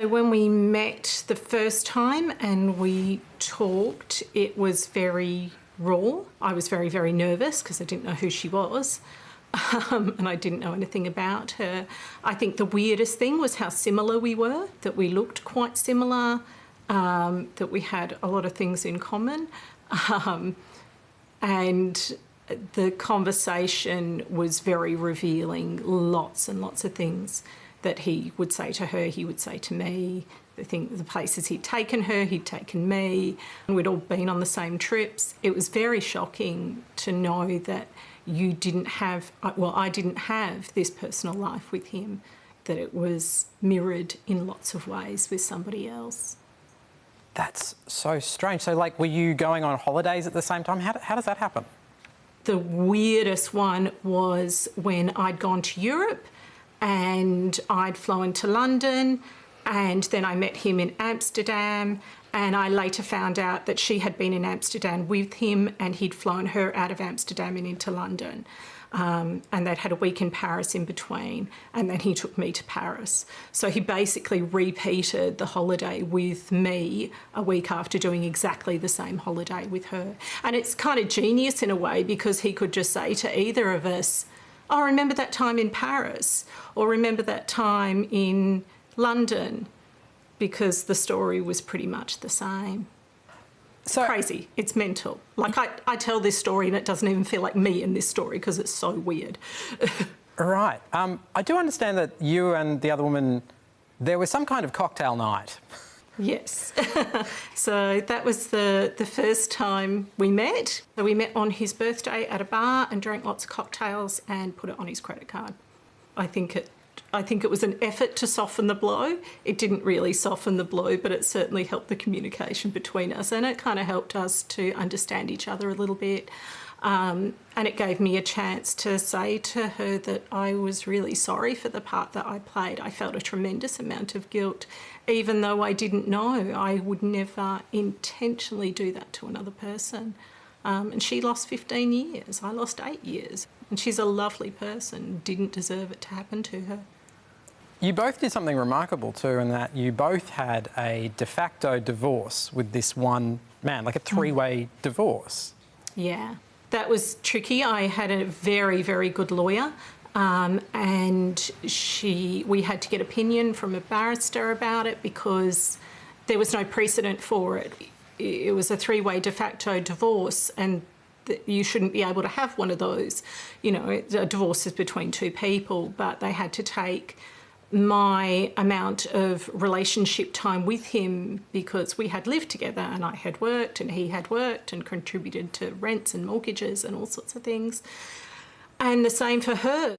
When we met the first time and we talked, it was very raw. I was very, very nervous because I didn't know who she was. And I didn't know anything about her. I think the weirdest thing was how similar we were, that we looked quite similar, that we had a lot of things in common. And the conversation was very revealing, lots and lots of things that he would say to her, he would say to me. The places he'd taken her, he'd taken me, and we'd all been on the same trips. It was very shocking to know that you didn't have, well, I didn't have this personal life with him, that it was mirrored in lots of ways with somebody else. That's so strange. So, like, were you going on holidays at the same time? How does that happen? The weirdest one was when I'd gone to Europe and I'd flown to London, and then I met him in Amsterdam, and I later found out that she had been in Amsterdam with him and he'd flown her out of Amsterdam and into London. And they'd had a week in Paris in between, and then he took me to Paris. So he basically repeated the holiday with me a week after doing exactly the same holiday with her. And it's kind of genius in a way, because he could just say to either of us, "Oh, remember that time in Paris?" or "Remember that time in London?" because the story was pretty much the same. So crazy. It's mental. Like, I tell this story and it doesn't even feel like me in this story because it's so weird. Right. I do understand that you and the other woman, there was some kind of cocktail night. Yes. So that was the first time we met. So we met on his birthday at a bar and drank lots of cocktails and put it on his credit card. I think it was an effort to soften the blow. It didn't really soften the blow, but it certainly helped the communication between us, and it kind of helped us to understand each other a little bit. And it gave me a chance to say to her that I was really sorry for the part that I played. I felt a tremendous amount of guilt, even though I didn't know. I would never intentionally do that to another person. And she lost 15 years. I lost 8 years. And she's a lovely person, didn't deserve it to happen to her. You both did something remarkable too, in that you both had a de facto divorce with this one man, like a three-way divorce. Yeah, that was tricky. I had a very, very good lawyer, and we had to get opinion from a barrister about it because there was no precedent for it. It was a three-way de facto divorce, and you shouldn't be able to have one of those. You know, a divorce is between two people, but they had to take my amount of relationship time with him because we had lived together and I had worked and he had worked and contributed to rents and mortgages and all sorts of things. And the same for her.